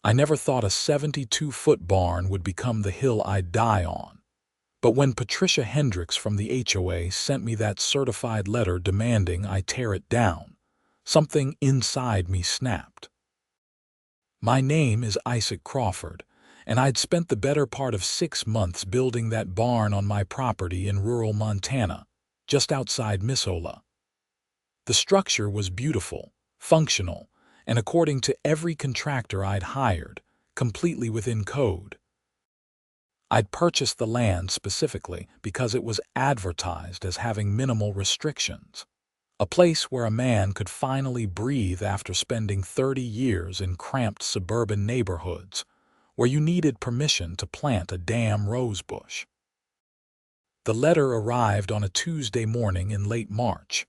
I never thought a 72-foot barn would become the hill I'd die on. But when Patricia Hendricks from the HOA sent me that certified letter demanding I tear it down, something inside me snapped. My name is Isaac Crawford, and I'd spent the better part of 6 months building that barn on my property in rural Montana, just outside Missoula. The structure was beautiful, functional, and according to every contractor I'd hired, completely within code. I'd purchased the land specifically because it was advertised as having minimal restrictions, a place where a man could finally breathe after spending 30 years in cramped suburban neighborhoods, where you needed permission to plant a damn rosebush. The letter arrived on a Tuesday morning in late March.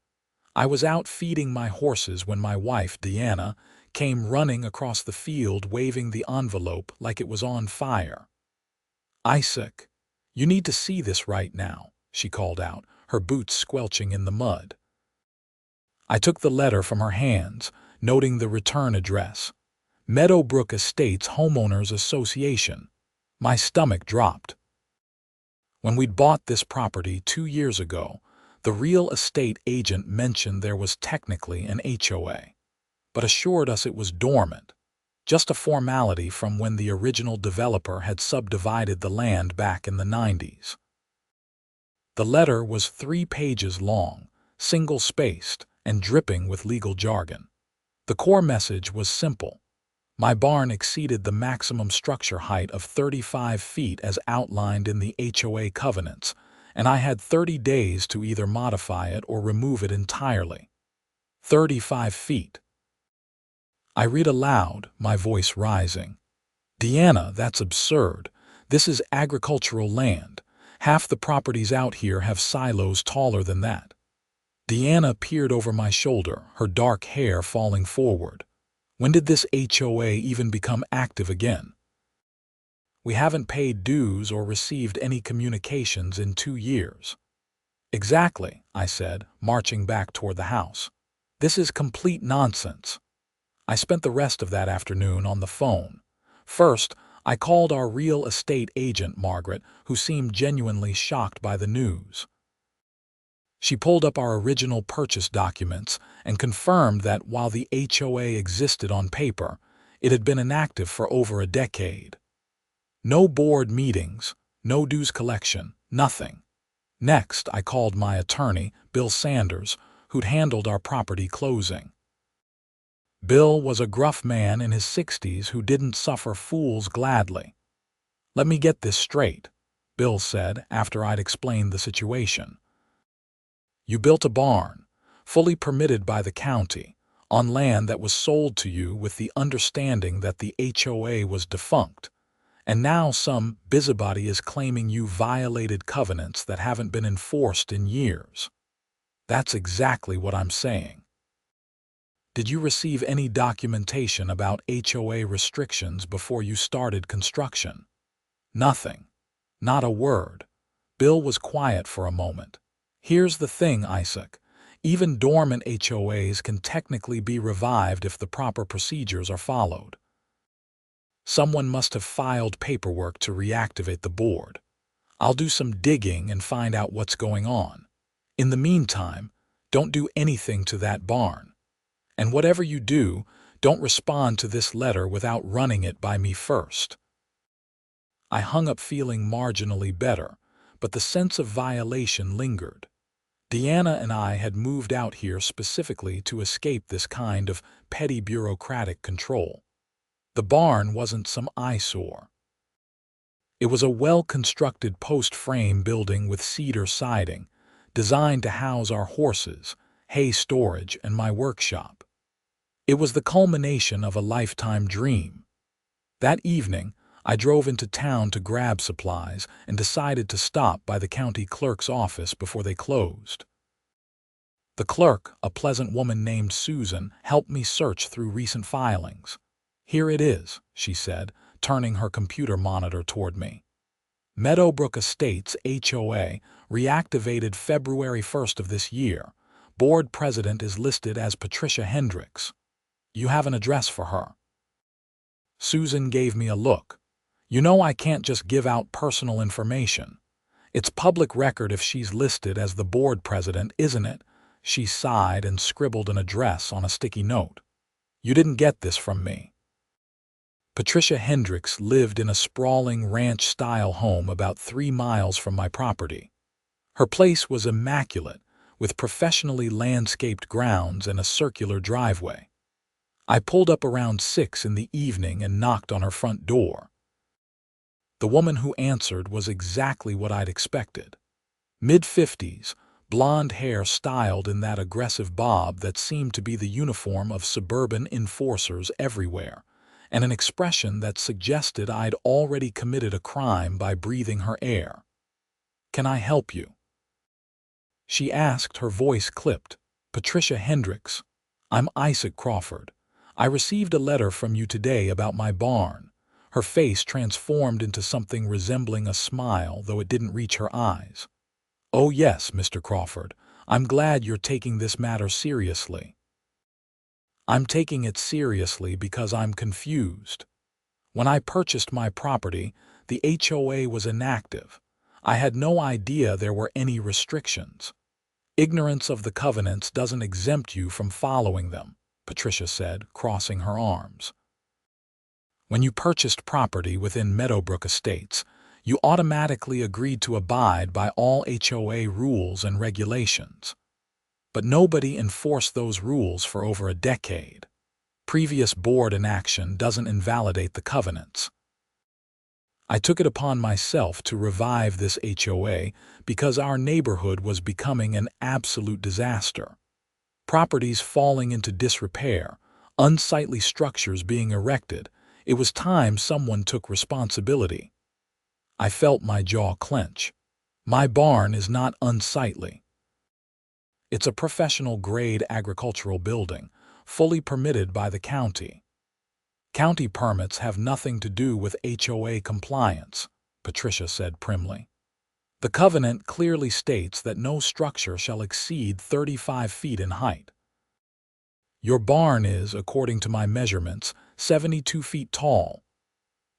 I was out feeding my horses when my wife, Deanna, came running across the field waving the envelope like it was on fire. "Isaac, you need to see this right now," she called out, her boots squelching in the mud. I took the letter from her hands, noting the return address, Meadowbrook Estates Homeowners Association. My stomach dropped. When we'd bought this property 2 years ago, the real estate agent mentioned there was technically an HOA, but assured us it was dormant, just a formality from when the original developer had subdivided the land back in the 90s. The letter was 3 pages long, single-spaced, and dripping with legal jargon. The core message was simple. My barn exceeded the maximum structure height of 35 feet as outlined in the HOA covenants, and I had 30 days to either modify it or remove it entirely. 35 feet. I read aloud, my voice rising. "Deanna, that's absurd. This is agricultural land. Half the properties out here have silos taller than that." Deanna peered over my shoulder, her dark hair falling forward. "When did this HOA even become active again?" "We haven't paid dues or received any communications in 2 years. "Exactly," I said, marching back toward the house. "This is complete nonsense." I spent the rest of that afternoon on the phone. First, I called our real estate agent, Margaret, who seemed genuinely shocked by the news. She pulled up our original purchase documents and confirmed that while the HOA existed on paper, it had been inactive for over a decade. No board meetings, no dues collection, nothing. Next, I called my attorney, Bill Sanders, who'd handled our property closing. Bill was a gruff man in his 60s who didn't suffer fools gladly. "Let me get this straight," Bill said after I'd explained the situation. "You built a barn, fully permitted by the county, on land that was sold to you with the understanding that the HOA was defunct, and now some busybody is claiming you violated covenants that haven't been enforced in years." "That's exactly what I'm saying." "Did you receive any documentation about HOA restrictions before you started construction?" "Nothing. Not a word." Bill was quiet for a moment. "Here's the thing, Isaac. Even dormant HOAs can technically be revived if the proper procedures are followed. Someone must have filed paperwork to reactivate the board. I'll do some digging and find out what's going on. In the meantime, don't do anything to that barn. And whatever you do, don't respond to this letter without running it by me first." I hung up feeling marginally better, but the sense of violation lingered. Deanna and I had moved out here specifically to escape this kind of petty bureaucratic control. The barn wasn't some eyesore. It was a well-constructed post-frame building with cedar siding, designed to house our horses, hay storage, and my workshop. It was the culmination of a lifetime dream. That evening, I drove into town to grab supplies and decided to stop by the county clerk's office before they closed. The clerk, a pleasant woman named Susan, helped me search through recent filings. "Here it is," she said, turning her computer monitor toward me. "Meadowbrook Estates HOA, reactivated February 1st of this year. Board president is listed as Patricia Hendricks. You have an address for her." Susan gave me a look. You know I can't just give out personal information. It's public record if she's listed as the board president, isn't it? She sighed and scribbled an address on a sticky note. You didn't get this from me. Patricia Hendricks lived in a sprawling ranch-style home about 3 miles from my property. Her place was immaculate, with professionally landscaped grounds and a circular driveway. I pulled up around 6 in the evening and knocked on her front door. The woman who answered was exactly what I'd expected. Mid-50s, blonde hair styled in that aggressive bob that seemed to be the uniform of suburban enforcers everywhere, and an expression that suggested I'd already committed a crime by breathing her air. "Can I help you?" she asked, her voice clipped. "Patricia Hendricks. I'm Isaac Crawford. I received a letter from you today about my barn." Her face transformed into something resembling a smile, though it didn't reach her eyes. "Oh yes, Mr. Crawford. I'm glad you're taking this matter seriously." "I'm taking it seriously because I'm confused. When I purchased my property, the HOA was inactive. I had no idea there were any restrictions. Ignorance of the covenants doesn't exempt you from following them," Patricia said, crossing her arms. "When you purchased property within Meadowbrook Estates, you automatically agreed to abide by all HOA rules and regulations. But nobody enforced those rules for over a decade. Previous board inaction doesn't invalidate the covenants. I took it upon myself to revive this HOA because our neighborhood was becoming an absolute disaster. Properties falling into disrepair, unsightly structures being erected. It was time someone took responsibility." I felt my jaw clench. "My barn is not unsightly. It's a professional-grade agricultural building, fully permitted by the county." "County permits have nothing to do with HOA compliance," Patricia said primly. "The covenant clearly states that no structure shall exceed 35 feet in height. Your barn is, according to my measurements, 72 feet tall.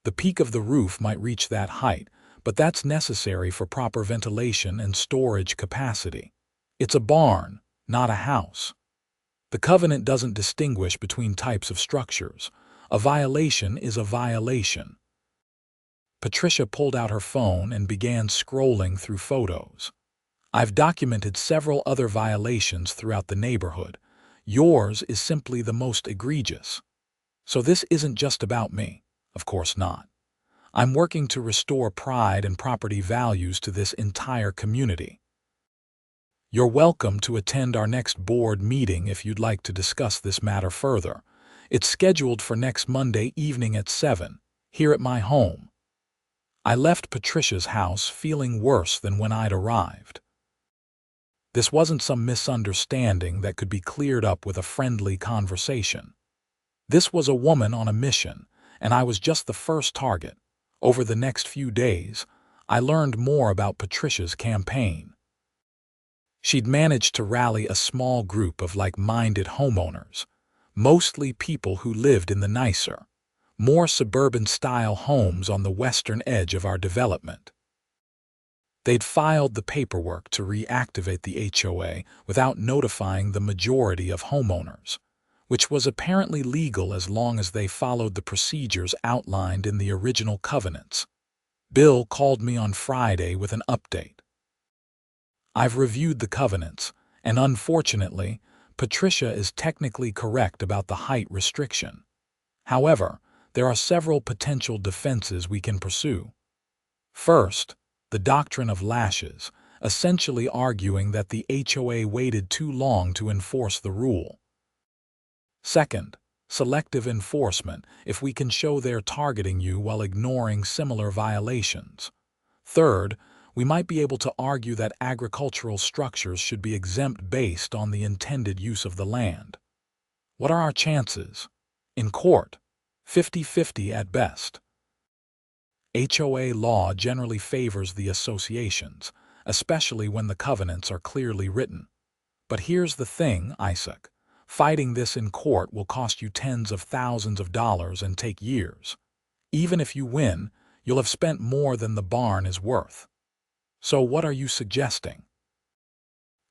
The peak of the roof might reach that height, but that's necessary for proper ventilation and storage capacity. It's a barn, not a house. The covenant doesn't distinguish between types of structures. A violation is a violation." Patricia pulled out her phone and began scrolling through photos. "I've documented several other violations throughout the neighborhood. Yours is simply the most egregious. So this isn't just about me. Of course not. I'm working to restore pride and property values to this entire community. You're welcome to attend our next board meeting if you'd like to discuss this matter further. It's scheduled for next Monday evening at 7, here at my home." I left Patricia's house feeling worse than when I'd arrived. This wasn't some misunderstanding that could be cleared up with a friendly conversation. This was a woman on a mission, and I was just the first target. Over the next few days, I learned more about Patricia's campaign. She'd managed to rally a small group of like-minded homeowners, mostly people who lived in the nicer, more suburban-style homes on the western edge of our development. They'd filed the paperwork to reactivate the HOA without notifying the majority of homeowners, which was apparently legal as long as they followed the procedures outlined in the original covenants. Bill called me on Friday with an update. "I've reviewed the covenants, and unfortunately, Patricia is technically correct about the height restriction. However, there are several potential defenses we can pursue. First, the doctrine of lashes, essentially arguing that the HOA waited too long to enforce the rule. Second, selective enforcement, if we can show they're targeting you while ignoring similar violations. Third, we might be able to argue that agricultural structures should be exempt based on the intended use of the land. What are our chances? In court, 50-50 at best. HOA law generally favors the associations, especially when the covenants are clearly written. But here's the thing, Isaac. Fighting this in court will cost you tens of thousands of dollars and take years. Even if you win, you'll have spent more than the barn is worth. So what are you suggesting?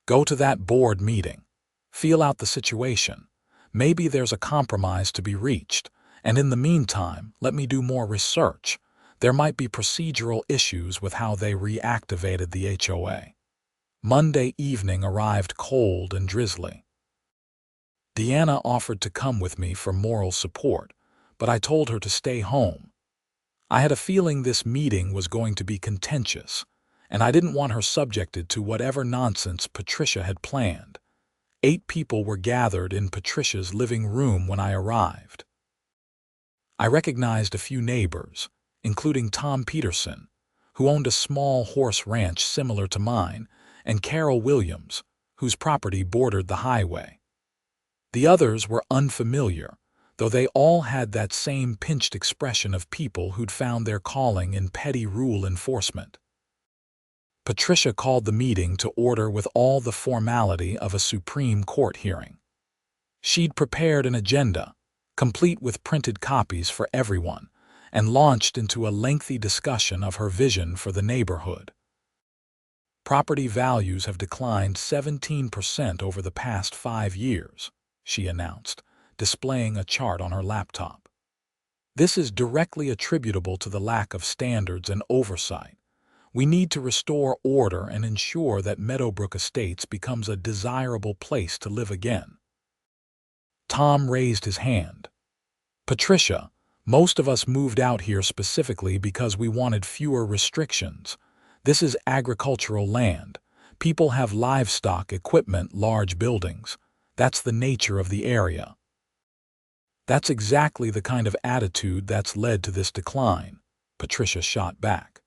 Go to that board meeting. Feel out the situation. Maybe there's a compromise to be reached, and in the meantime, let me do more research. There might be procedural issues with how they reactivated the HOA. Monday evening arrived cold and drizzly. Deanna offered to come with me for moral support, but I told her to stay home. I had a feeling this meeting was going to be contentious, and I didn't want her subjected to whatever nonsense Patricia had planned. 8 people were gathered in Patricia's living room when I arrived. I recognized a few neighbors, including Tom Peterson, who owned a small horse ranch similar to mine, and Carol Williams, whose property bordered the highway. The others were unfamiliar, though they all had that same pinched expression of people who'd found their calling in petty rule enforcement. Patricia called the meeting to order with all the formality of a Supreme Court hearing. She'd prepared an agenda, complete with printed copies for everyone, and launched into a lengthy discussion of her vision for the neighborhood. Property values have declined 17% over the past 5 years, she announced, displaying a chart on her laptop. This is directly attributable to the lack of standards and oversight. We need to restore order and ensure that Meadowbrook Estates becomes a desirable place to live again. Tom raised his hand. Patricia, most of us moved out here specifically because we wanted fewer restrictions. This is agricultural land. People have livestock, equipment, large buildings. That's the nature of the area. That's exactly the kind of attitude that's led to this decline, Patricia shot back.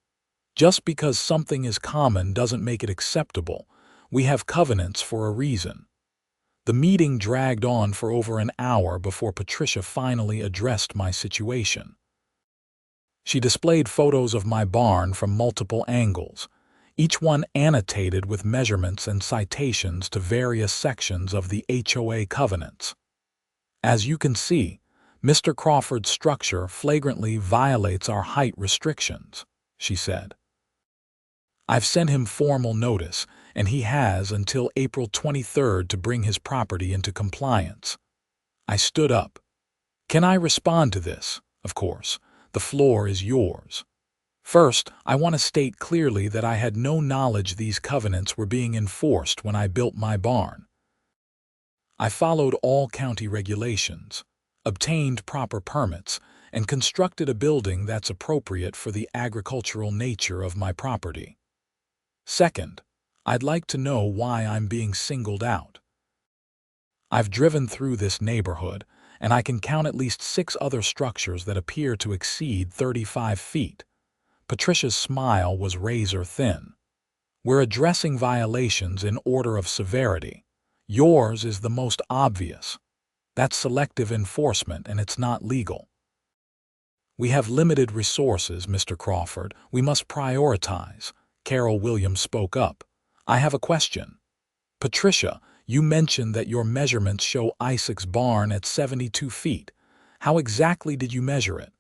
Just because something is common doesn't make it acceptable. We have covenants for a reason. The meeting dragged on for over an hour before Patricia finally addressed my situation. She displayed photos of my barn from multiple angles, each one annotated with measurements and citations to various sections of the HOA covenants. As you can see, Mr. Crawford's structure flagrantly violates our height restrictions, she said. I've sent him formal notice, and he has until April 23rd to bring his property into compliance. I stood up. Can I respond to this? Of course. The floor is yours. First, I want to state clearly that I had no knowledge these covenants were being enforced when I built my barn. I followed all county regulations, obtained proper permits, and constructed a building that's appropriate for the agricultural nature of my property. Second, I'd like to know why I'm being singled out. I've driven through this neighborhood, and I can count at least 6 other structures that appear to exceed 35 feet. Patricia's smile was razor thin. We're addressing violations in order of severity. Yours is the most obvious. That's selective enforcement, and it's not legal. We have limited resources, Mr. Crawford. We must prioritize. Carol Williams spoke up. I have a question. Patricia, you mentioned that your measurements show Isaac's barn at 72 feet. How exactly did you measure it?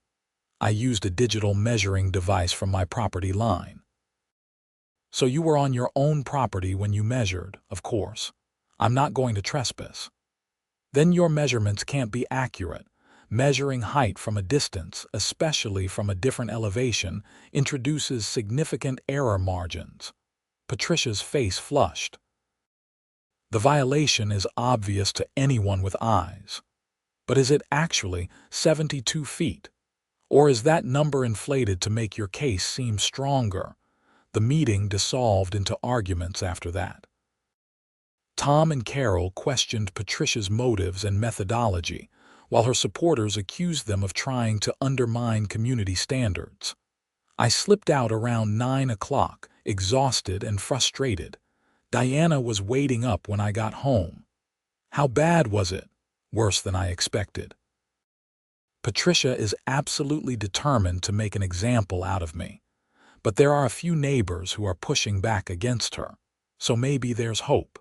I used a digital measuring device from my property line. So you were on your own property when you measured, of course. I'm not going to trespass. Then your measurements can't be accurate. Measuring height from a distance, especially from a different elevation, introduces significant error margins. Patricia's face flushed. The violation is obvious to anyone with eyes. But is it actually 72 feet? Or is that number inflated to make your case seem stronger? The meeting dissolved into arguments after that. Tom and Carol questioned Patricia's motives and methodology, while her supporters accused them of trying to undermine community standards. I slipped out around 9 o'clock, exhausted and frustrated. Diana was waiting up when I got home. How bad was it? Worse than I expected. Patricia is absolutely determined to make an example out of me, but there are a few neighbors who are pushing back against her, so maybe there's hope.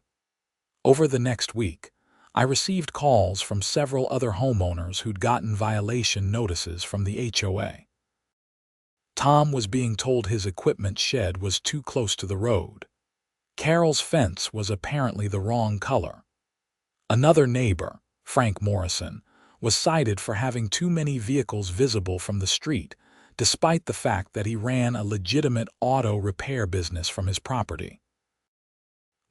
Over the next week, I received calls from several other homeowners who'd gotten violation notices from the HOA. Tom was being told his equipment shed was too close to the road. Carol's fence was apparently the wrong color. Another neighbor, Frank Morrison, was cited for having too many vehicles visible from the street, despite the fact that he ran a legitimate auto repair business from his property.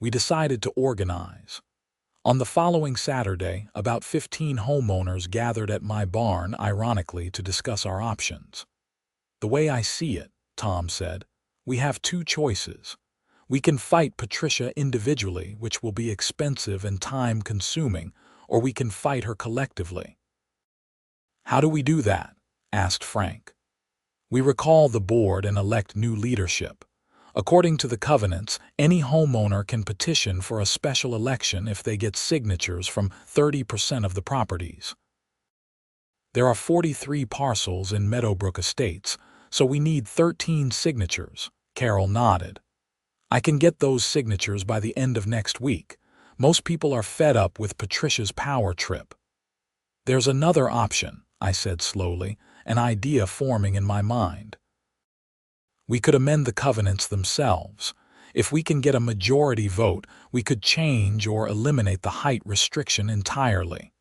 We decided to organize. On the following Saturday, about 15 homeowners gathered at my barn, ironically, to discuss our options. "The way I see it," Tom said, "we have two choices. We can fight Patricia individually, which will be expensive and time-consuming, or we can fight her collectively." "How do we do that?" asked Frank. "We recall the board and elect new leadership. According to the covenants, any homeowner can petition for a special election if they get signatures from 30% of the properties. There are 43 parcels in Meadowbrook Estates, so we need 13 signatures." Carol nodded. "I can get those signatures by the end of next week. Most people are fed up with Patricia's power trip." "There's another option," I said slowly, an idea forming in my mind. "We could amend the covenants themselves. If we can get a majority vote, we could change or eliminate the height restriction entirely."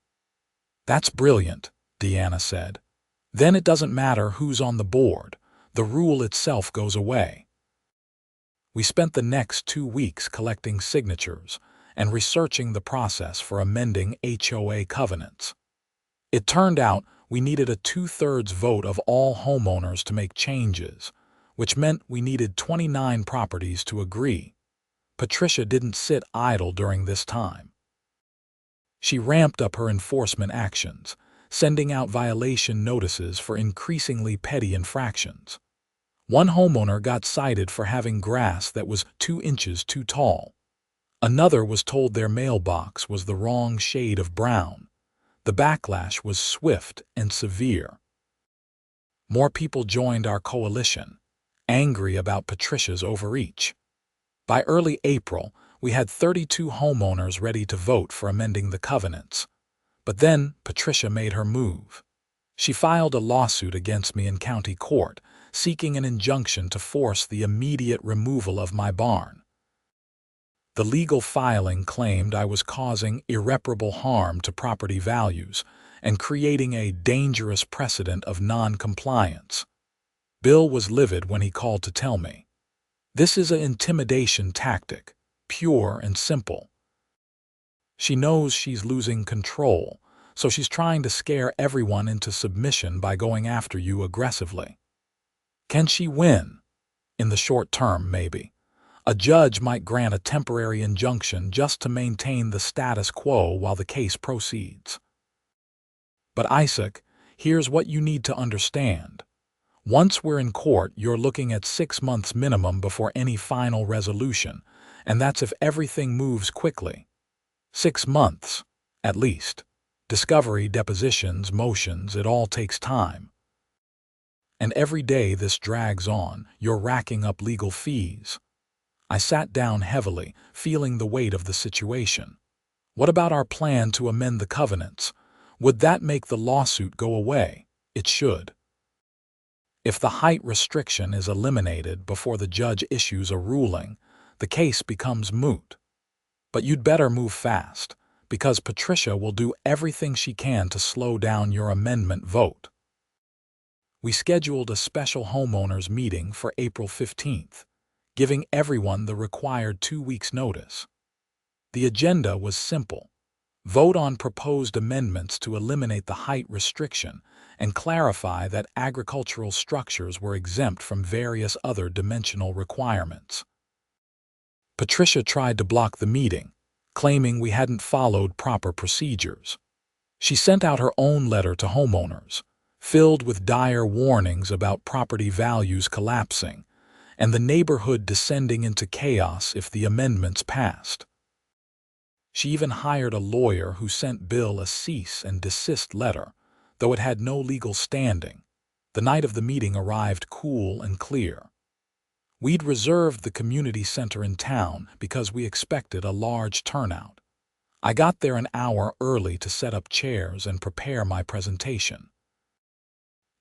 "That's brilliant," Deanna said. "Then it doesn't matter who's on the board. The rule itself goes away." We spent the next 2 weeks collecting signatures and researching the process for amending HOA covenants. It turned out we needed a 2/3 vote of all homeowners to make changes, which meant we needed 29 properties to agree. Patricia didn't sit idle during this time. She ramped up her enforcement actions, sending out violation notices for increasingly petty infractions. One homeowner got cited for having grass that was 2 inches too tall. Another was told their mailbox was the wrong shade of brown. The backlash was swift and severe. More people joined our coalition, angry about Patricia's overreach. By early April, we had 32 homeowners ready to vote for amending the covenants. But then Patricia made her move. She filed a lawsuit against me in county court, seeking an injunction to force the immediate removal of my barn. The legal filing claimed I was causing irreparable harm to property values and creating a dangerous precedent of non-compliance. Bill was livid when he called to tell me. "This is an intimidation tactic, pure and simple. She knows she's losing control, so she's trying to scare everyone into submission by going after you aggressively. Can she win? In the short term, maybe. A judge might grant a temporary injunction just to maintain the status quo while the case proceeds. But Isaac, here's what you need to understand. Once we're in court, you're looking at 6 months minimum before any final resolution, and that's if everything moves quickly. 6 months, at least. Discovery, depositions, motions, it all takes time. And every day this drags on, you're racking up legal fees." I sat down heavily, feeling the weight of the situation. What about our plan to amend the covenants? Would that make the lawsuit go away? It should. If the height restriction is eliminated before the judge issues a ruling, the case becomes moot. But you'd better move fast, because Patricia will do everything she can to slow down your amendment vote. We scheduled a special homeowners meeting for April 15th, giving everyone the required 2 weeks' notice. The agenda was simple. Vote on proposed amendments to eliminate the height restriction and clarify that agricultural structures were exempt from various other dimensional requirements. Patricia tried to block the meeting, claiming we hadn't followed proper procedures. She sent out her own letter to homeowners, filled with dire warnings about property values collapsing and the neighborhood descending into chaos if the amendments passed. She even hired a lawyer who sent Bill a cease and desist letter, though it had no legal standing. The night of the meeting arrived cool and clear. We'd reserved the community center in town because we expected a large turnout. I got there an hour early to set up chairs and prepare my presentation.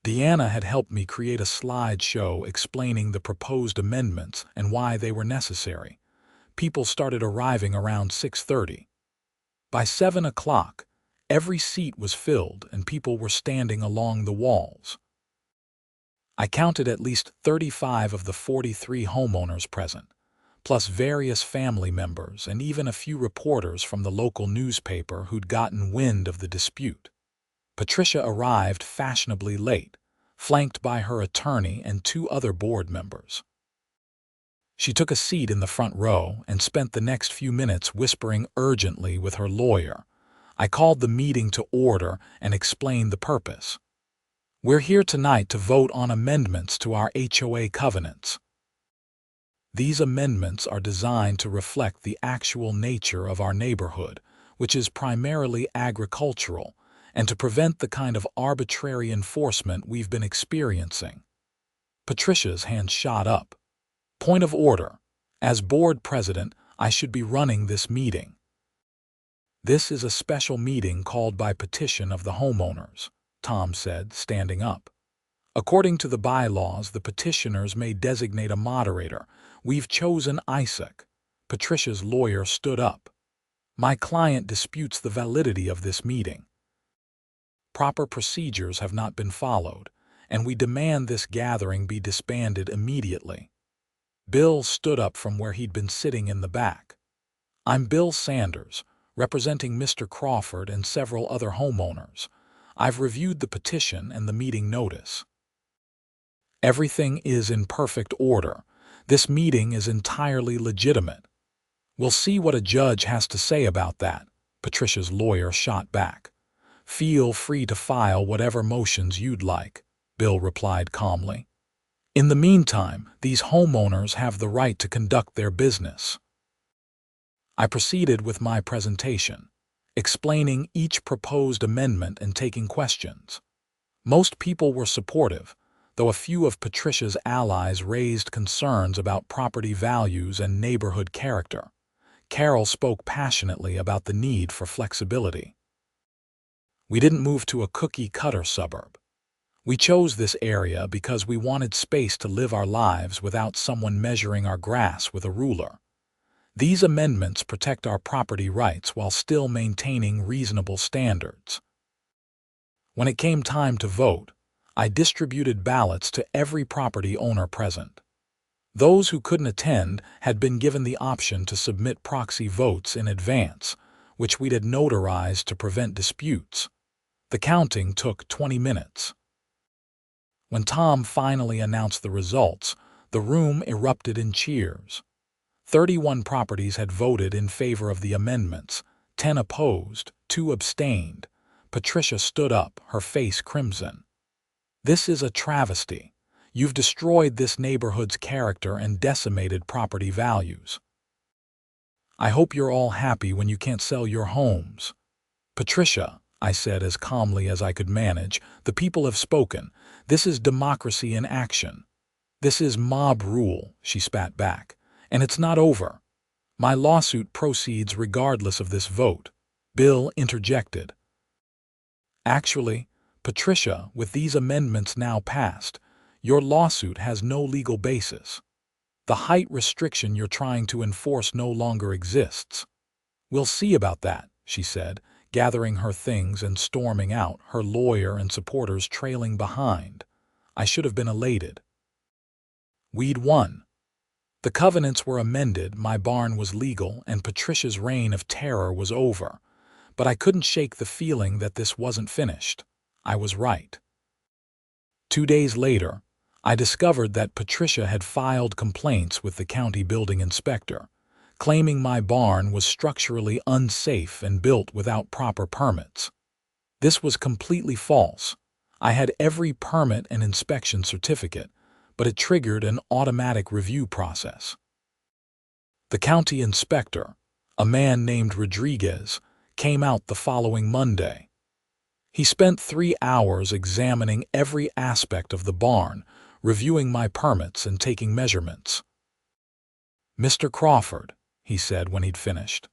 Deanna had helped me create a slideshow explaining the proposed amendments and why they were necessary. People started arriving around 6:30. By 7 o'clock, every seat was filled and people were standing along the walls. I counted at least 35 of the 43 homeowners present, plus various family members and even a few reporters from the local newspaper who'd gotten wind of the dispute. Patricia arrived fashionably late, flanked by her attorney and 2 other board members. She took a seat in the front row and spent the next few minutes whispering urgently with her lawyer. I called the meeting to order and explained the purpose. We're here tonight to vote on amendments to our HOA covenants. These amendments are designed to reflect the actual nature of our neighborhood, which is primarily agricultural, and to prevent the kind of arbitrary enforcement we've been experiencing. Patricia's hand shot up. Point of order. As board president, I should be running this meeting. This is a special meeting called by petition of the homeowners, Tom said, standing up. According to the bylaws, the petitioners may designate a moderator. We've chosen Isaac. Patricia's lawyer stood up. My client disputes the validity of this meeting. Proper procedures have not been followed, and we demand this gathering be disbanded immediately. Bill stood up from where he'd been sitting in the back. I'm Bill Sanders, representing Mr. Crawford and several other homeowners. I've reviewed the petition and the meeting notice. Everything is in perfect order. This meeting is entirely legitimate. We'll see what a judge has to say about that, Patricia's lawyer shot back. Feel free to file whatever motions you'd like, Bill replied calmly. In the meantime, these homeowners have the right to conduct their business. I proceeded with my presentation, explaining each proposed amendment and taking questions. Most people were supportive, though a few of Patricia's allies raised concerns about property values and neighborhood character. Carol spoke passionately about the need for flexibility. We didn't move to a cookie-cutter suburb. We chose this area because we wanted space to live our lives without someone measuring our grass with a ruler. These amendments protect our property rights while still maintaining reasonable standards. When it came time to vote, I distributed ballots to every property owner present. Those who couldn't attend had been given the option to submit proxy votes in advance, which we'd had notarized to prevent disputes. The counting took 20 minutes. When Tom finally announced the results, the room erupted in cheers. 31 properties had voted in favor of the amendments, 10 opposed, 2 abstained. Patricia stood up, her face crimson. This is a travesty. You've destroyed this neighborhood's character and decimated property values. I hope you're all happy when you can't sell your homes. Patricia, I said as calmly as I could manage, the people have spoken. This is democracy in action. This is mob rule, she spat back. And it's not over. My lawsuit proceeds regardless of this vote. Bill interjected. Actually, Patricia, with these amendments now passed, your lawsuit has no legal basis. The height restriction you're trying to enforce no longer exists. We'll see about that, she said, gathering her things and storming out, her lawyer and supporters trailing behind. I should have been elated. We'd won. The covenants were amended, my barn was legal, and Patricia's reign of terror was over. But I couldn't shake the feeling that this wasn't finished. I was right. 2 days later, I discovered that Patricia had filed complaints with the county building inspector, claiming my barn was structurally unsafe and built without proper permits. This was completely false. I had every permit and inspection certificate, but it triggered an automatic review process. The county inspector, a man named Rodriguez, came out the following Monday. He spent 3 hours examining every aspect of the barn, reviewing my permits and taking measurements. Mr. Crawford, he said when he'd finished,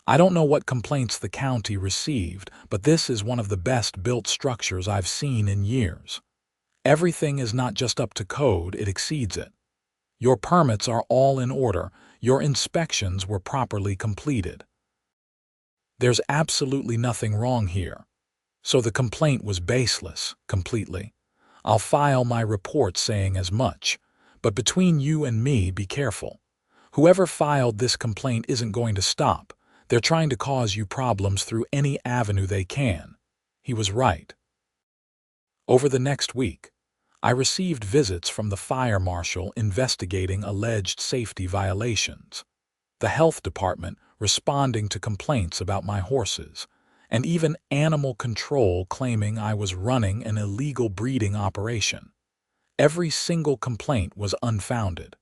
I don't know what complaints the county received, but this is one of the best built structures I've seen in years. Everything is not just up to code, it exceeds it. Your permits are all in order, your inspections were properly completed. There's absolutely nothing wrong here. So the complaint was baseless, completely. I'll file my report saying as much. But between you and me, be careful. Whoever filed this complaint isn't going to stop. They're trying to cause you problems through any avenue they can. He was right. Over the next week, I received visits from the fire marshal investigating alleged safety violations, the health department responding to complaints about my horses, and even animal control claiming I was running an illegal breeding operation. Every single complaint was unfounded.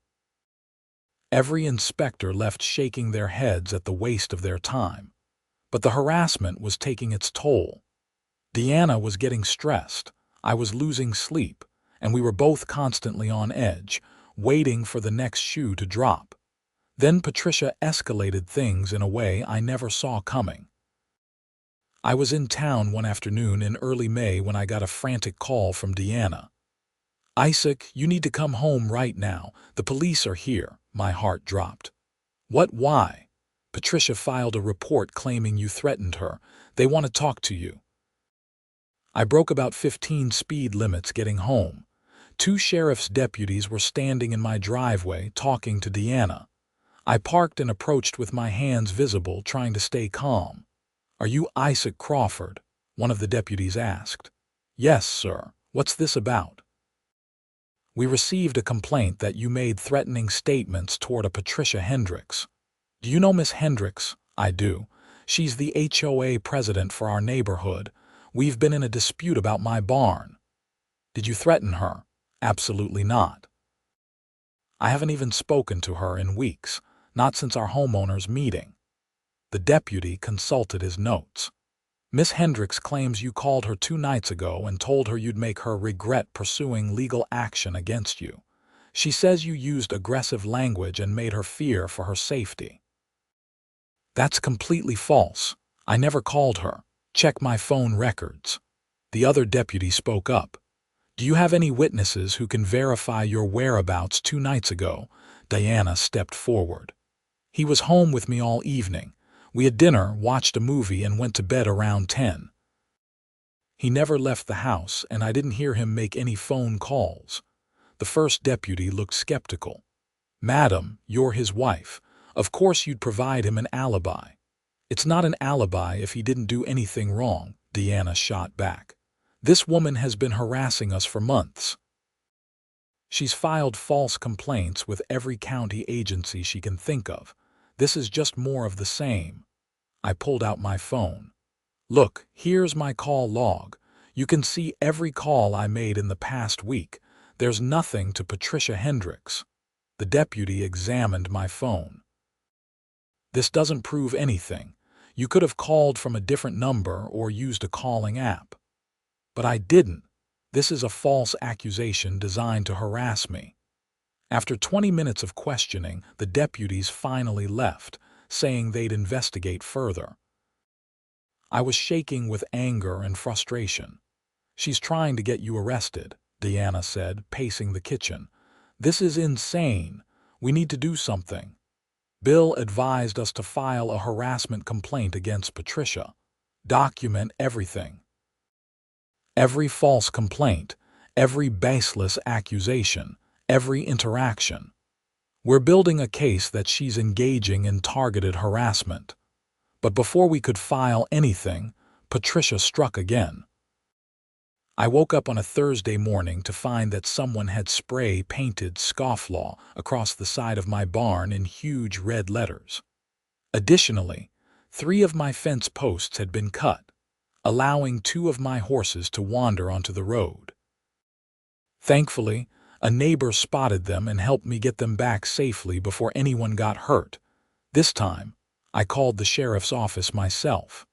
Every inspector left shaking their heads at the waste of their time. But the harassment was taking its toll. Deanna was getting stressed, I was losing sleep, and we were both constantly on edge, waiting for the next shoe to drop. Then Patricia escalated things in a way I never saw coming. I was in town one afternoon in early May when I got a frantic call from Deanna. "Isaac, you need to come home right now. The police are here." My heart dropped. "What? Why?" "Patricia filed a report claiming you threatened her. They want to talk to you." I broke about 15 speed limits getting home. 2 sheriff's deputies were standing in my driveway talking to Deanna. I parked and approached with my hands visible, trying to stay calm. "Are you Isaac Crawford?" one of the deputies asked. "Yes, sir. What's this about?" "We received a complaint that you made threatening statements toward a Patricia Hendricks." "Do you know Miss Hendricks?" "I do. She's the HOA president for our neighborhood. We've been in a dispute about my barn." "Did you threaten her?" "Absolutely not. I haven't even spoken to her in weeks, not since our homeowners meeting." The deputy consulted his notes. "Miss Hendricks claims you called her 2 nights ago and told her you'd make her regret pursuing legal action against you. She says you used aggressive language and made her fear for her safety." "That's completely false. I never called her. Check my phone records." The other deputy spoke up. "Do you have any witnesses who can verify your whereabouts 2 nights ago?" Diana stepped forward. "He was home with me all evening. We had dinner, watched a movie, and went to bed around 10. He never left the house, and I didn't hear him make any phone calls." The first deputy looked skeptical. "Madam, you're his wife. Of course you'd provide him an alibi." "It's not an alibi if he didn't do anything wrong," Deanna shot back. "This woman has been harassing us for months. She's filed false complaints with every county agency she can think of. This is just more of the same." I pulled out my phone. "Look, here's my call log. You can see every call I made in the past week. There's nothing to Patricia Hendricks." The deputy examined my phone. "This doesn't prove anything. You could have called from a different number or used a calling app." "But I didn't. This is a false accusation designed to harass me." After 20 minutes of questioning, the deputies finally left, saying they'd investigate further. I was shaking with anger and frustration. "She's trying to get you arrested," Deanna said, pacing the kitchen. "This is insane. We need to do something. Bill advised us to file a harassment complaint against Patricia. Document everything. Every false complaint, every baseless accusation, every interaction. We're building a case that she's engaging in targeted harassment." But before we could file anything, Patricia struck again. I woke up on a Thursday morning to find that someone had spray-painted "scofflaw" across the side of my barn in huge red letters. Additionally, 3 of my fence posts had been cut, allowing 2 of my horses to wander onto the road. Thankfully, a neighbor spotted them and helped me get them back safely before anyone got hurt. This time, I called the sheriff's office myself.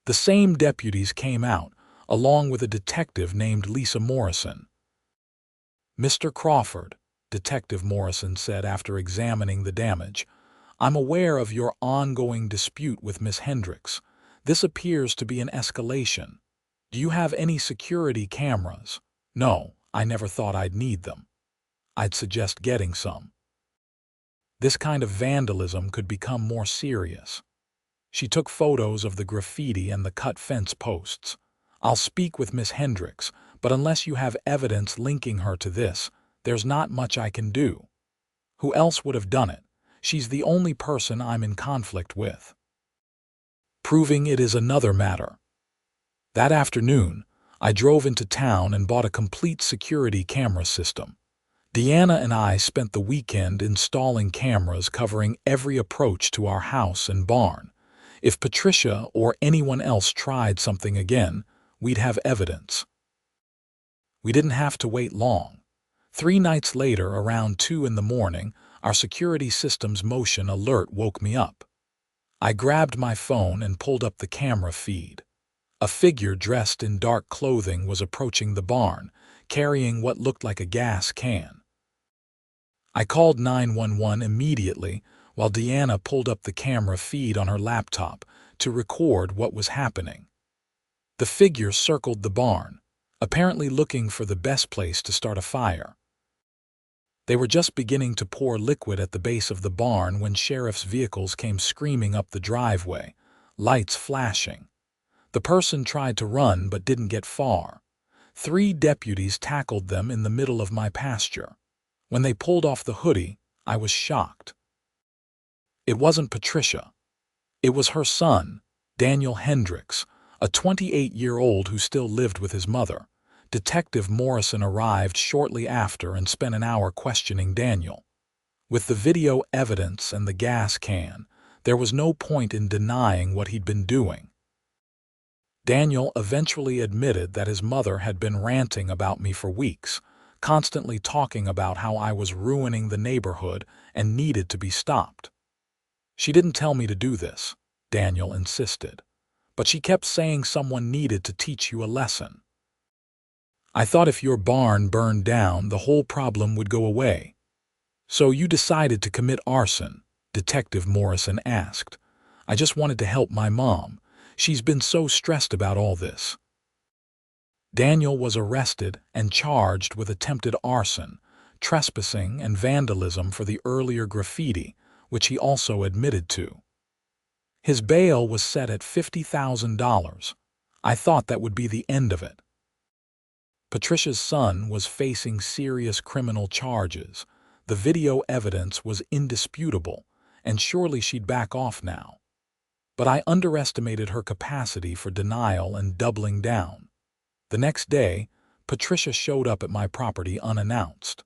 The same deputies came out, along with a detective named Lisa Morrison. "Mr. Crawford," Detective Morrison said after examining the damage, I'm aware of your ongoing dispute with Miss Hendricks. This appears to be an escalation. Do you have any security cameras? No, I never thought I'd need them. I'd suggest getting some. This kind of vandalism could become more serious. She took photos of the graffiti and the cut fence posts. I'll speak with Miss Hendricks, but unless you have evidence linking her to this, there's not much I can do. Who else would have done it? She's the only person I'm in conflict with. Proving it is another matter. That afternoon, I drove into town and bought a complete security camera system. Deanna and I spent the weekend installing cameras covering every approach to our house and barn. If Patricia or anyone else tried something again, we'd have evidence. We didn't have to wait long. 3 nights later, around 2 in the morning, our security system's motion alert woke me up. I grabbed my phone and pulled up the camera feed. A figure dressed in dark clothing was approaching the barn, carrying what looked like a gas can. I called 911 immediately while Deanna pulled up the camera feed on her laptop to record what was happening. The figure circled the barn, apparently looking for the best place to start a fire. They were just beginning to pour liquid at the base of the barn when sheriff's vehicles came screaming up the driveway, lights flashing. The person tried to run but didn't get far. 3 deputies tackled them in the middle of my pasture. When they pulled off the hoodie, I was shocked. It wasn't Patricia. It was her son, Daniel Hendricks, a 28-year-old who still lived with his mother. Detective Morrison arrived shortly after and spent an hour questioning Daniel. With the video evidence and the gas can, there was no point in denying what he'd been doing. Daniel eventually admitted that his mother had been ranting about me for weeks, constantly talking about how I was ruining the neighborhood and needed to be stopped. She didn't tell me to do this, Daniel insisted, but she kept saying someone needed to teach you a lesson. I thought if your barn burned down, the whole problem would go away. So you decided to commit arson? Detective Morrison asked. I just wanted to help my mom. She's been so stressed about all this. Daniel was arrested and charged with attempted arson, trespassing, and vandalism for the earlier graffiti, which he also admitted to. His bail was set at $50,000. I thought that would be the end of it. Patricia's son was facing serious criminal charges. The video evidence was indisputable, and surely she'd back off now. But I underestimated her capacity for denial and doubling down. The next day, Patricia showed up at my property unannounced.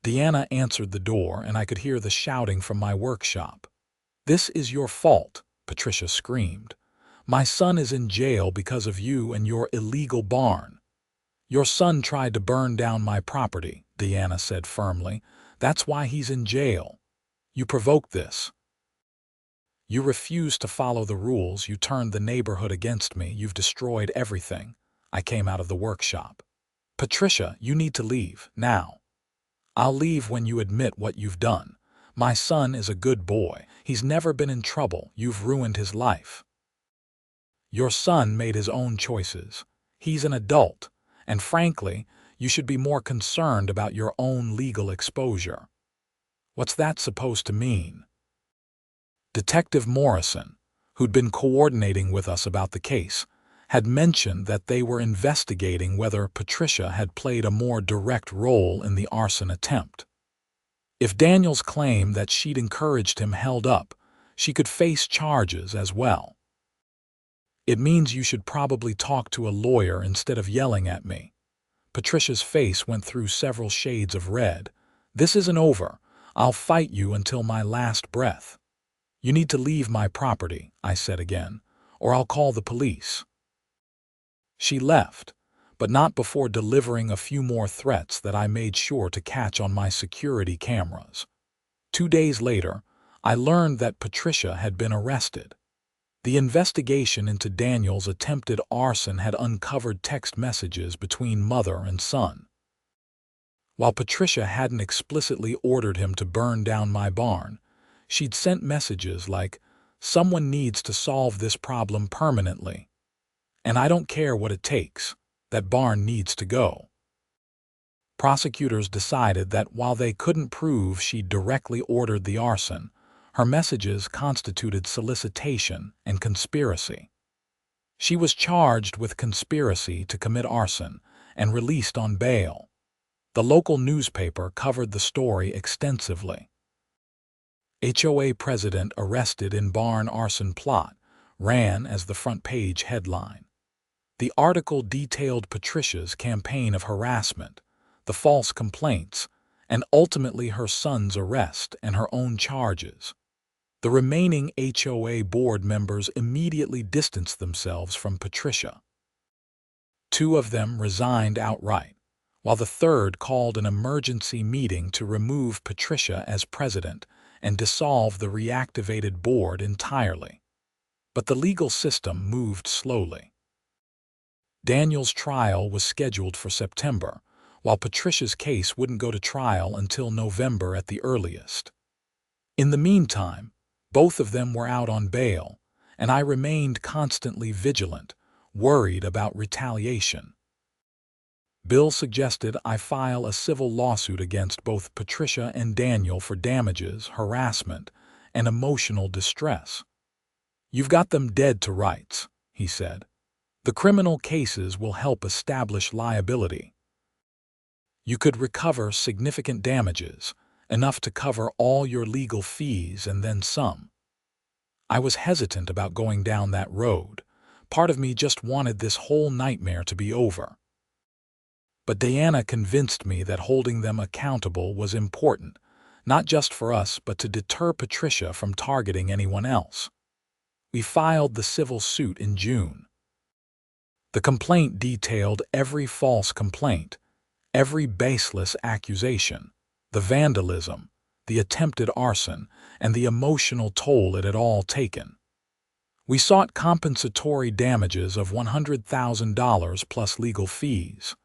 Deanna answered the door, and I could hear the shouting from my workshop. "This is your fault," Patricia screamed. "My son is in jail because of you and your illegal barn." "Your son tried to burn down my property," Deanna said firmly. "That's why he's in jail. You provoked this. You refused to follow the rules. You turned the neighborhood against me. You've destroyed everything." I came out of the workshop. "Patricia, you need to leave, now." "I'll leave when you admit what you've done. My son is a good boy. He's never been in trouble. You've ruined his life." "Your son made his own choices. He's an adult, and frankly, you should be more concerned about your own legal exposure." "What's that supposed to mean?" Detective Morrison, who'd been coordinating with us about the case, had mentioned that they were investigating whether Patricia had played a more direct role in the arson attempt. If Daniel's claim that she'd encouraged him held up, she could face charges as well. "It means you should probably talk to a lawyer instead of yelling at me." Patricia's face went through several shades of red. "This isn't over. I'll fight you until my last breath." "You need to leave my property," I said again, "or I'll call the police." She left, but not before delivering a few more threats that I made sure to catch on my security cameras. 2 days later, I learned that Patricia had been arrested. The investigation into Daniel's attempted arson had uncovered text messages between mother and son. While Patricia hadn't explicitly ordered him to burn down my barn, She'd sent messages like, "Someone needs to solve this problem permanently. And I don't care what it takes. That barn needs to go." Prosecutors decided that while they couldn't prove she directly ordered the arson, her messages constituted solicitation and conspiracy. She was charged with conspiracy to commit arson and released on bail. The local newspaper covered the story extensively. HOA president arrested in barn arson plot ran as the front page headline. The article detailed Patricia's campaign of harassment, the false complaints, and ultimately her son's arrest and her own charges. The remaining HOA board members immediately distanced themselves from Patricia. 2 of them resigned outright, while the third called an emergency meeting to remove Patricia as president and dissolve the reactivated board entirely. But the legal system moved slowly. Daniel's trial was scheduled for September, while Patricia's case wouldn't go to trial until November at the earliest. In the meantime, both of them were out on bail, and I remained constantly vigilant, worried about retaliation. Bill suggested I file a civil lawsuit against both Patricia and Daniel for damages, harassment, and emotional distress. "You've got them dead to rights," he said. "The criminal cases will help establish liability. You could recover significant damages, enough to cover all your legal fees and then some." I was hesitant about going down that road. Part of me just wanted this whole nightmare to be over. But Diana convinced me that holding them accountable was important, not just for us but to deter Patricia from targeting anyone else. We filed the civil suit in June. The complaint detailed every false complaint, every baseless accusation, the vandalism, the attempted arson, and the emotional toll it had all taken. We sought compensatory damages of $100,000 plus legal fees.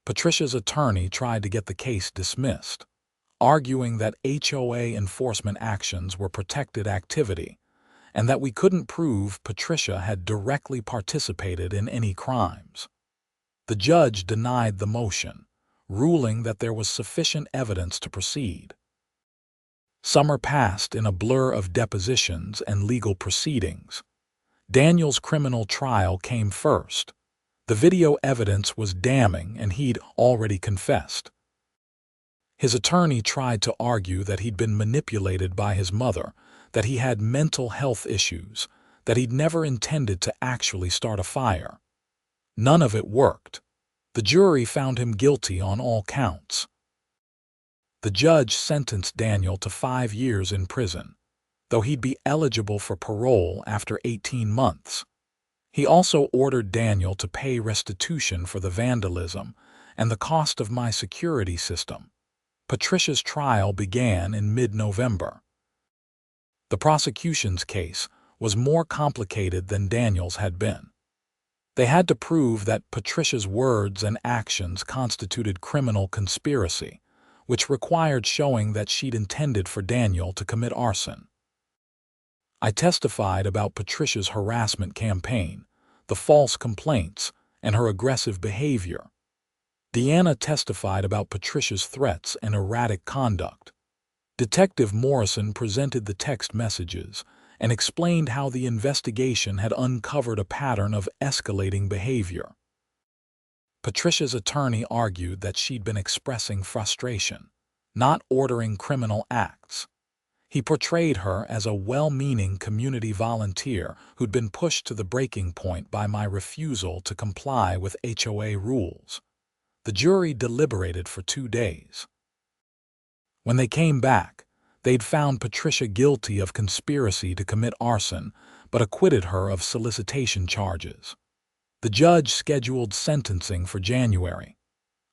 Patricia's attorney tried to get the case dismissed, arguing that HOA enforcement actions were protected activity and that we couldn't prove Patricia had directly participated in any crimes. The judge denied the motion, ruling that there was sufficient evidence to proceed. Summer passed in a blur of depositions and legal proceedings. Daniel's criminal trial came first. The video evidence was damning and he'd already confessed. His attorney tried to argue that he'd been manipulated by his mother, that he had mental health issues, that he'd never intended to actually start a fire. None of it worked. The jury found him guilty on all counts. The judge sentenced Daniel to 5 years in prison, though he'd be eligible for parole after 18 months. He also ordered Daniel to pay restitution for the vandalism and the cost of my security system. Patricia's trial began in mid-November. The prosecution's case was more complicated than Daniel's had been. They had to prove that Patricia's words and actions constituted criminal conspiracy, which required showing that she'd intended for Daniel to commit arson. I testified about Patricia's harassment campaign, the false complaints, and her aggressive behavior. Deanna testified about Patricia's threats and erratic conduct. Detective Morrison presented the text messages and explained how the investigation had uncovered a pattern of escalating behavior. Patricia's attorney argued that she'd been expressing frustration, not ordering criminal acts. He portrayed her as a well-meaning community volunteer who'd been pushed to the breaking point by my refusal to comply with HOA rules. The jury deliberated for 2 days. When they came back, they'd found Patricia guilty of conspiracy to commit arson, but acquitted her of solicitation charges. The judge scheduled sentencing for January.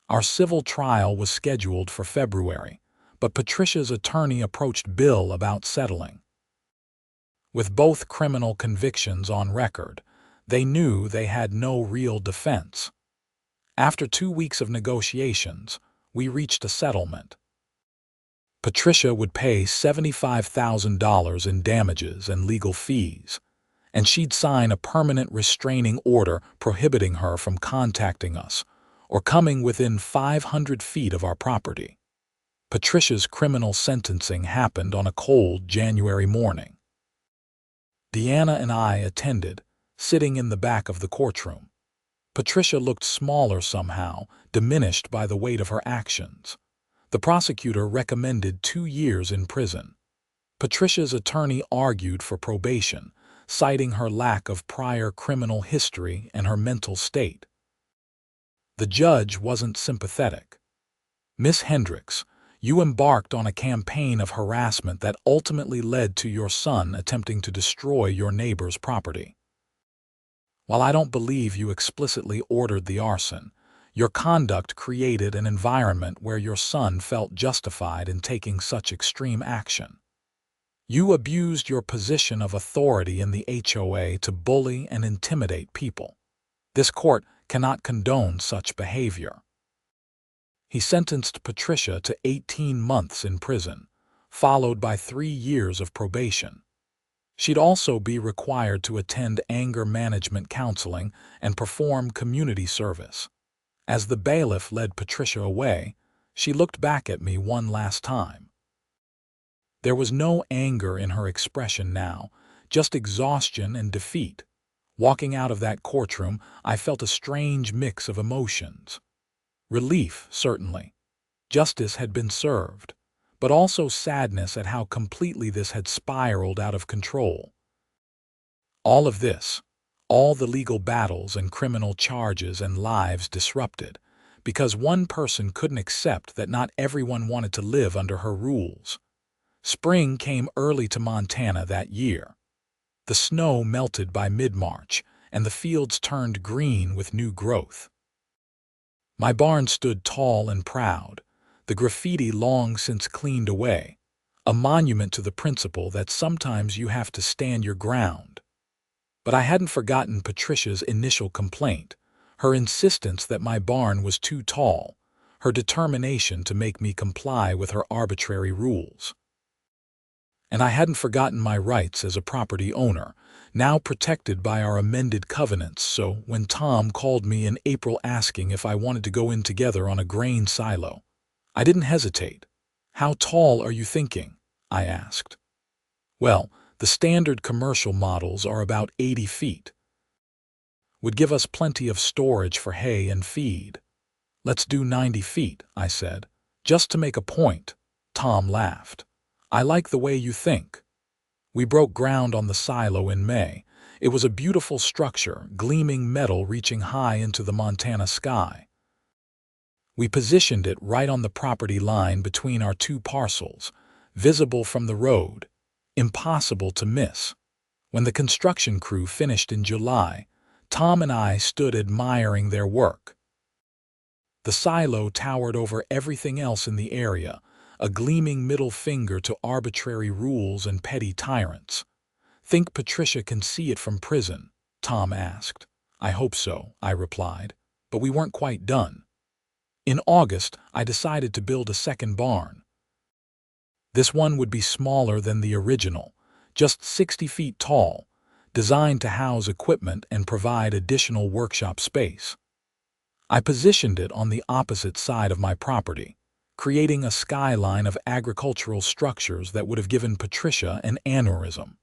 Our civil trial was scheduled for February, but Patricia's attorney approached Bill about settling. With both criminal convictions on record, they knew they had no real defense. After 2 weeks of negotiations, we reached a settlement. Patricia would pay $75,000 in damages and legal fees, and she'd sign a permanent restraining order prohibiting her from contacting us or coming within 500 feet of our property. Patricia's criminal sentencing happened on a cold January morning. Deanna and I attended, sitting in the back of the courtroom. Patricia looked smaller somehow, diminished by the weight of her actions. The prosecutor recommended 2 years in prison. Patricia's attorney argued for probation, citing her lack of prior criminal history and her mental state. The judge wasn't sympathetic. "Miss Hendricks, you embarked on a campaign of harassment that ultimately led to your son attempting to destroy your neighbor's property. While I don't believe you explicitly ordered the arson, your conduct created an environment where your son felt justified in taking such extreme action. You abused your position of authority in the HOA to bully and intimidate people. This court cannot condone such behavior." He sentenced Patricia to 18 months in prison, followed by 3 years of probation. She'd also be required to attend anger management counseling and perform community service. As the bailiff led Patricia away, she looked back at me one last time. There was no anger in her expression now, just exhaustion and defeat. Walking out of that courtroom, I felt a strange mix of emotions. Relief, certainly. Justice had been served, but also sadness at how completely this had spiraled out of control. All of this, all the legal battles and criminal charges and lives disrupted, because one person couldn't accept that not everyone wanted to live under her rules. Spring came early to Montana that year. The snow melted by mid-March, and the fields turned green with new growth. My barn stood tall and proud, the graffiti long since cleaned away, a monument to the principle that sometimes you have to stand your ground. But I hadn't forgotten Patricia's initial complaint, her insistence that my barn was too tall, her determination to make me comply with her arbitrary rules. And I hadn't forgotten my rights as a property owner, now protected by our amended covenants, so when Tom called me in April asking if I wanted to go in together on a grain silo, I didn't hesitate. "How tall are you thinking?" I asked. "Well, the standard commercial models are about 80 feet. Would give us plenty of storage for hay and feed." "Let's do 90 feet, I said. "Just to make a point." Tom laughed. "I like the way you think." We broke ground on the silo in May. It was a beautiful structure, gleaming metal reaching high into the Montana sky. We positioned it right on the property line between our 2 parcels, visible from the road, impossible to miss. When the construction crew finished in July, Tom and I stood admiring their work. The silo towered over everything else in the area, a gleaming middle finger to arbitrary rules and petty tyrants. "Think Patricia can see it from prison?" Tom asked. "I hope so," I replied, but we weren't quite done. In August, I decided to build a second barn. This one would be smaller than the original, just 60 feet tall, designed to house equipment and provide additional workshop space. I positioned it on the opposite side of my property, creating a skyline of agricultural structures that would have given Patricia an aneurysm.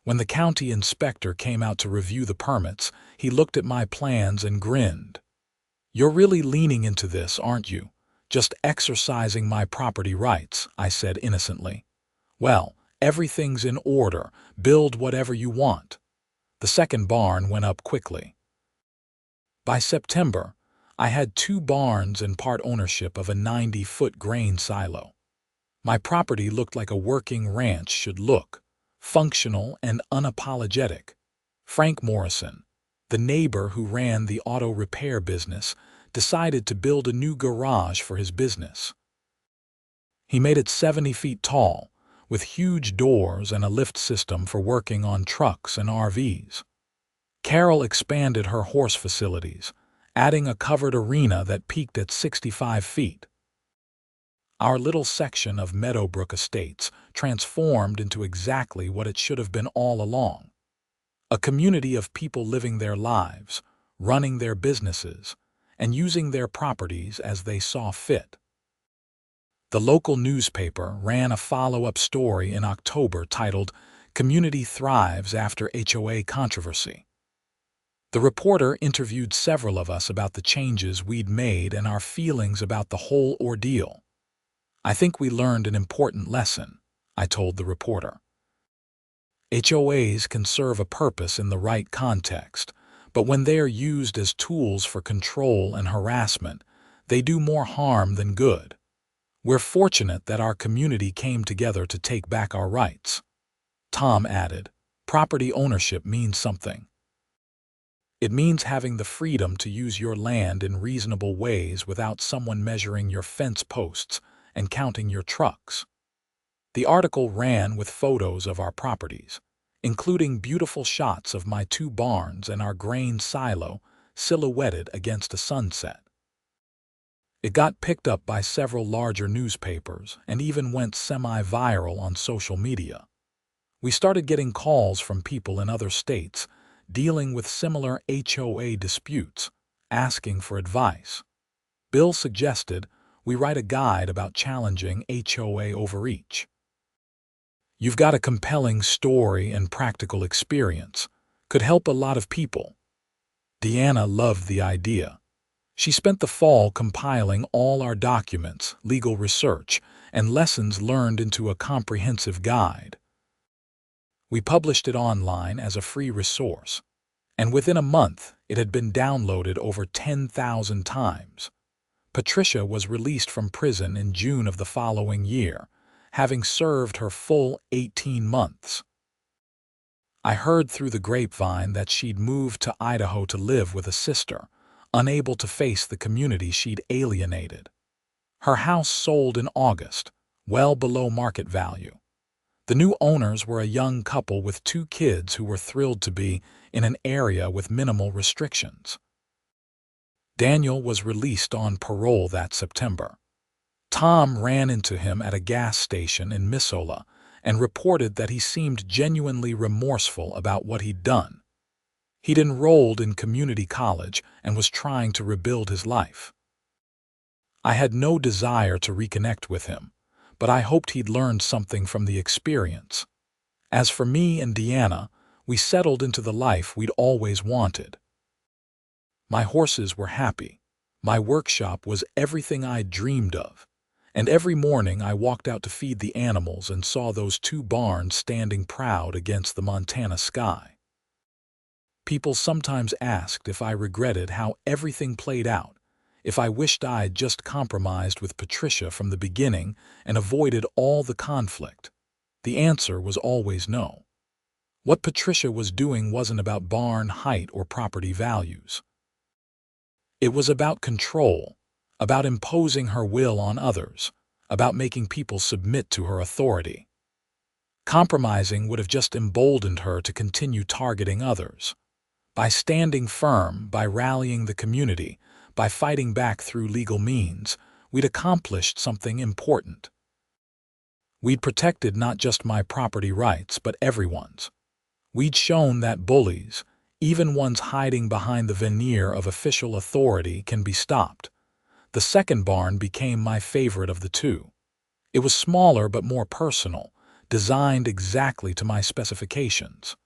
When the county inspector came out to review the permits, he looked at my plans and grinned. "You're really leaning into this, aren't you? Just exercising my property rights," I said innocently. "Well, everything's in order. Build whatever you want." The second barn went up quickly. By September, I had 2 barns and part ownership of a 90-foot grain silo. My property looked like a working ranch should look, functional and unapologetic. Frank Morrison, the neighbor who ran the auto repair business, decided to build a new garage for his business. He made it 70 feet tall, with huge doors and a lift system for working on trucks and RVs. Carol expanded her horse facilities, adding a covered arena that peaked at 65 feet. Our little section of Meadowbrook Estates transformed into exactly what it should have been all along. A community of people living their lives, running their businesses, and using their properties as they saw fit. The local newspaper ran a follow-up story in October titled, "Community Thrives After HOA Controversy." The reporter interviewed several of us about the changes we'd made and our feelings about the whole ordeal. "I think we learned an important lesson," I told the reporter. HOAs can serve a purpose in the right context, but when they are used as tools for control and harassment, they do more harm than good. We're fortunate that our community came together to take back our rights. Tom added, "Property ownership means something. It means having the freedom to use your land in reasonable ways without someone measuring your fence posts and counting your trucks." The article ran with photos of our properties, including beautiful shots of my 2 barns and our grain silo silhouetted against a sunset. It got picked up by several larger newspapers and even went semi-viral on social media. We started getting calls from people in other states dealing with similar HOA disputes, asking for advice. Bill suggested we write a guide about challenging HOA overreach. "You've got a compelling story and practical experience. Could help a lot of people." Deanna loved the idea. She spent the fall compiling all our documents, legal research, and lessons learned into a comprehensive guide. We published it online as a free resource, and within a month it had been downloaded over 10,000 times. Patricia was released from prison in June of the following year, having served her full 18 months. I heard through the grapevine that she'd moved to Idaho to live with a sister, unable to face the community she'd alienated. Her house sold in August, well below market value. The new owners were a young couple with 2 kids who were thrilled to be in an area with minimal restrictions. Daniel was released on parole that September. Tom ran into him at a gas station in Missoula and reported that he seemed genuinely remorseful about what he'd done. He'd enrolled in community college and was trying to rebuild his life. I had no desire to reconnect with him, but I hoped he'd learned something from the experience. As for me and Deanna, we settled into the life we'd always wanted. My horses were happy. My workshop was everything I'd dreamed of. And every morning I walked out to feed the animals and saw those 2 barns standing proud against the Montana sky. People sometimes asked if I regretted how everything played out, if I wished I'd just compromised with Patricia from the beginning and avoided all the conflict. The answer was always no. What Patricia was doing wasn't about barn height or property values. It was about control, about imposing her will on others, about making people submit to her authority. Compromising would have just emboldened her to continue targeting others. By standing firm, by rallying the community, by fighting back through legal means, we'd accomplished something important. We'd protected not just my property rights, but everyone's. We'd shown that bullies, even ones hiding behind the veneer of official authority, can be stopped. The second barn became my favorite of the 2. It was smaller but more personal, designed exactly to my specifications.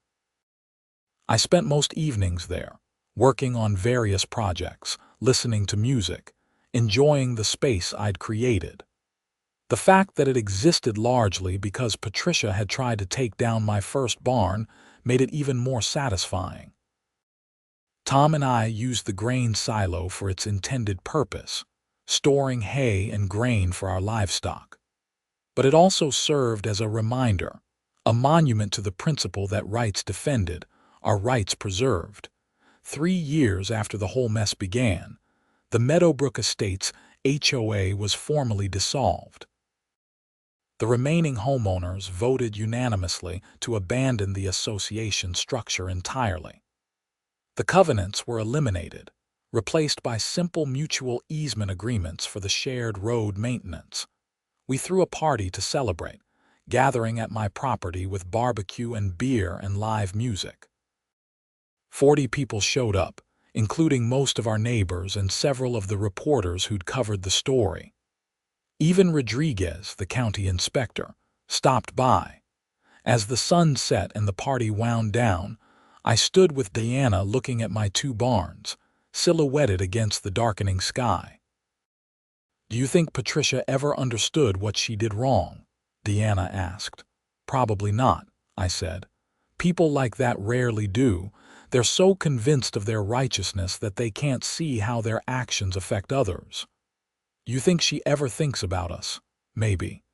I spent most evenings there, working on various projects, listening to music, enjoying the space I'd created. The fact that it existed largely because Patricia had tried to take down my first barn made it even more satisfying. Tom and I used the grain silo for its intended purpose, storing hay and grain for our livestock. But it also served as a reminder, a monument to the principle that rights defended are rights preserved. 3 years after the whole mess began, the Meadowbrook Estates HOA was formally dissolved. The remaining homeowners voted unanimously to abandon the association structure entirely. The covenants were eliminated, replaced by simple mutual easement agreements for the shared road maintenance. We threw a party to celebrate, gathering at my property with barbecue and beer and live music. 40 people showed up, including most of our neighbors and several of the reporters who'd covered the story. Even Rodriguez, the county inspector, stopped by. As the sun set and the party wound down, I stood with Diana looking at my two barns, silhouetted against the darkening sky. "Do you think Patricia ever understood what she did wrong?" Diana asked. "Probably not," I said. "People like that rarely do. They're so convinced of their righteousness that they can't see how their actions affect others." "You think she ever thinks about us?" "Maybe.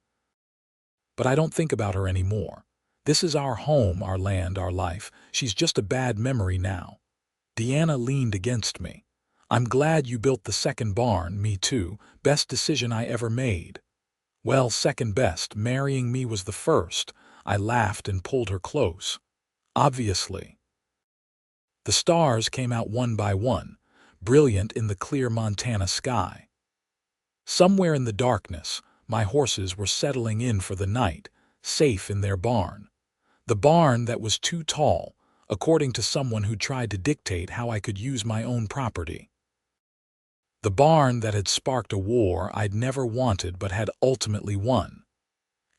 But I don't think about her anymore. This is our home, our land, our life. She's just a bad memory now." Diana leaned against me. "I'm glad you built the second barn, me too. Best decision I ever made." "Well, second best. Marrying me was the first." I laughed and pulled her close. "Obviously." The stars came out one by one, brilliant in the clear Montana sky. Somewhere in the darkness, my horses were settling in for the night, safe in their barn. The barn that was too tall, according to someone who tried to dictate how I could use my own property. The barn that had sparked a war I'd never wanted but had ultimately won.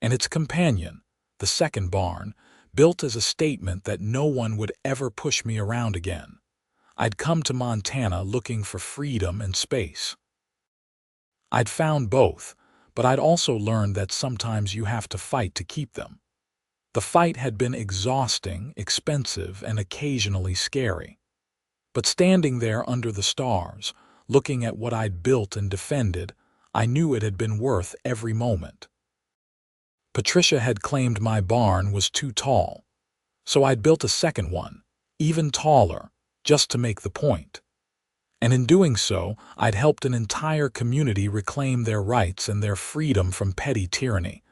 And its companion, the second barn, built as a statement that no one would ever push me around again. I'd come to Montana looking for freedom and space. I'd found both, but I'd also learned that sometimes you have to fight to keep them. The fight had been exhausting, expensive, and occasionally scary. But standing there under the stars, looking at what I'd built and defended, I knew it had been worth every moment. Patricia had claimed my barn was too tall, so I'd built a second one, even taller, just to make the point. And in doing so, I'd helped an entire community reclaim their rights and their freedom from petty tyranny.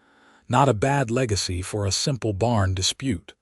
Not a bad legacy for a simple barn dispute.